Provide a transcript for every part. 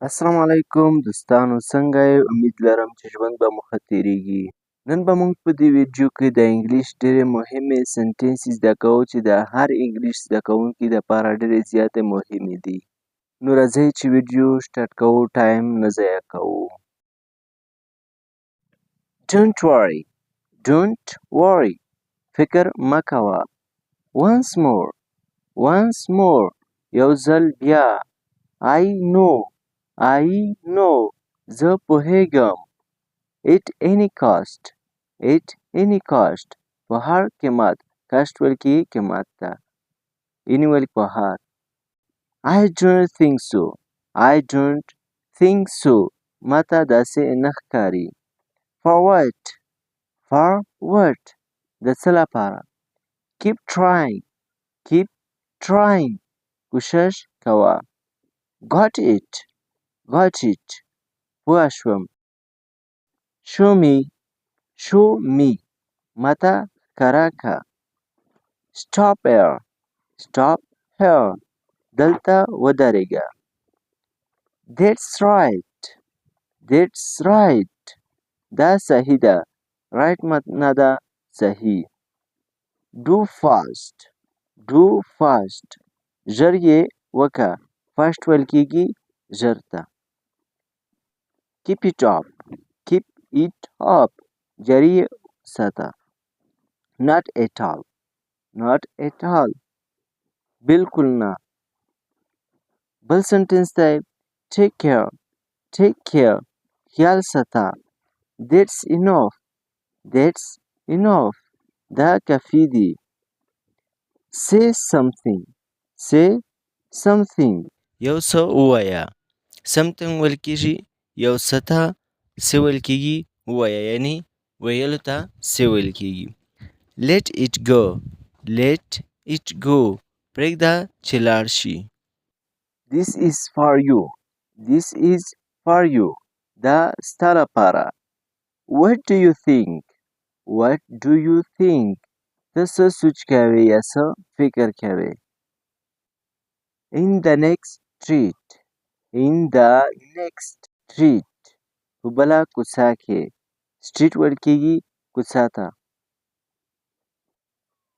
السلام علیکم دوستانو، څنګه یې؟ امید لرم چې ژوند به مو ښه تېرېږي. نن به موږ په دې ویډیو کې د انګلیش ډېرې مهمې سنټنسې زده کوو چې د هر انګلیش زده کوونکي دپاره ډېرې زیاتې مهمې دي. نو راځئ چې ویډیو سټارټ کوو، ټایم نه ضایع کوو. Don't worry. Don't worry. فکر مه کوه. Once more. یو ځل بیا. I know. زه پوهیږم. At any cost. په هر قیمت. کاشت ویل کېږي قیمت ته. any ویل په هر. I don't think so. ماته داسې نه ښکاري. For what? د څه لپاره. Keep trying. کوشش کوه. Got it. پوه شوم. Show me. ماته ښکاره که. Stop here. دلته ودرېږه. That's right. دا صحیح ده. right معنی ده صحیح. Do fast. ژر یې وکه. fast ویل کېږي ژر ته. Keep it up. جاري یې ساته. Not at all. بالکل نه. بل سنټنس دی. Take care. خیال ساته. That's enough. دا کافي دي. Say something. یو څه ووایه. something ویل کېږي یو څه ته. say ویل کېږي ووایه، یعنی ویلو ته say ویل کېږي. Let it go. پرېږده چې لاړ شي. This is for you. دا ستا لپاره. What do you think? ته څه سوچ کوې یا څه فکر کوې؟ In the next street. په بله کوڅه کې. street ویل کېږي کوڅه ته.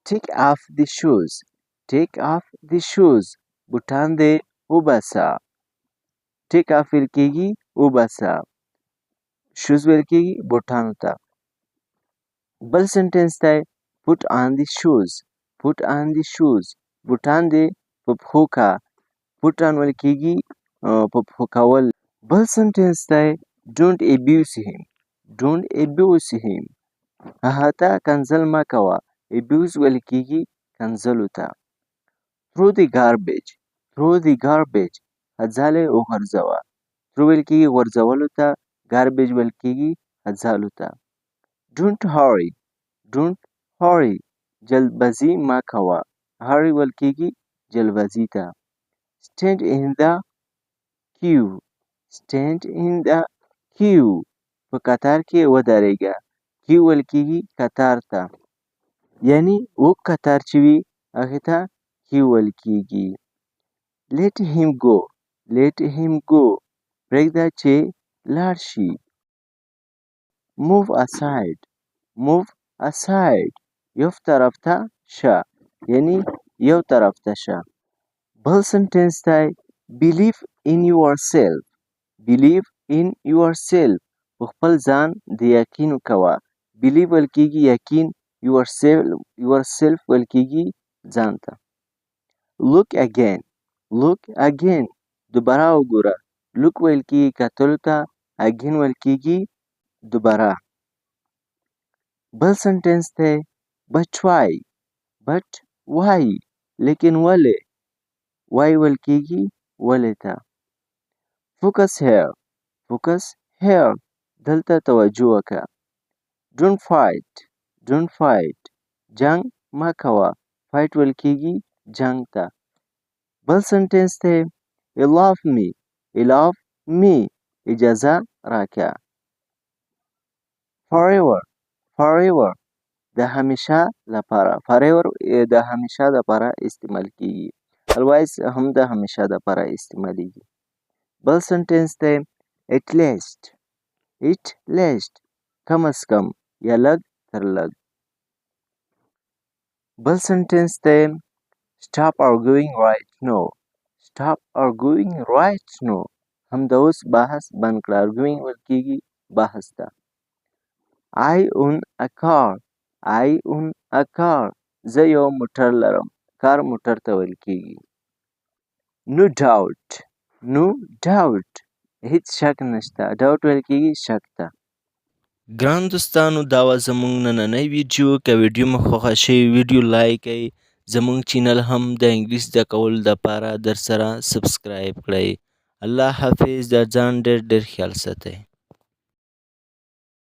Take off the shoes. بوټان دې وباسه. take off ویل کېږي وباسه. shoes ویل کېږي بوټانو ته. بل سنټنس دی. put on the shoes. بوټان دې په پښو که. put on ویل کېږي په پښو کول. بل سنټنس دی. don't abuse him. هغه ته کنځل مه کوه. abuse ویل کېږي کنځلو ته. throw the garbage. اځاله وغورځوه. throw ویل کېږي غورځولو ته. garbage ویل کېږي اځالو ته. don't hurry. جلدبازي مه کوه. hurry ویل کېږي جلدبازي ته. stand in the queue. په کتار کې ودرېږه. queue ویل کېږي کتار ته، یعنی اوږد کتار چې وي هغې ته queue ویل کېږي. let him go. پرېږده چې لاړ شي. move aside. یو طرف ته شه، یعنی یو طرف ته شه. بل سنټنس دی. believe in yourself. په خپل ځان د یقین کوه. believe ویل کېږي یقین. yourself ویل کېږي ځان ته. look again. دوباره وګوره. look ویل کېږي کتلو ته. again ویل کېږي دوباره. بل سنټنس دی. but why. لیکن ولې. why ویل کېږي ولې ته. focus here. دلته توجه وکړه. don't fight. جنګ مه کوه. fight ویل کېږي جنګ ته. بل سنټنس دی. allow me. اجازه راکړه. forever. د همیشه لپاره. forever د همیشه لپاره استعمال کېږي. otherwise هم د همیشه لپاره استعمالیږي. بل سنټنس دی at least کم از کم یا لږ تر لږ. بل سنټنس دی stop arguing right now هم د اوس بحث بند کړه. arguing ویل کېږي بحث ته. I own a car زه یو موټر لرم. کار موټر ته ویل کېږي. no doubt هیڅ شک نشته. doubt ویل کېږي شک ته. ګران دوستانو دا وه زموږ نننی ویډیو. که ویډیو مو خوښه شوې ویډیو لایک کړئ. زموږ چینل هم د انګلیس زده کولو دپاره در سره سبسکرایب کړئ. الله حافظ. د ځان ډېر ډېر خیال ساتئ.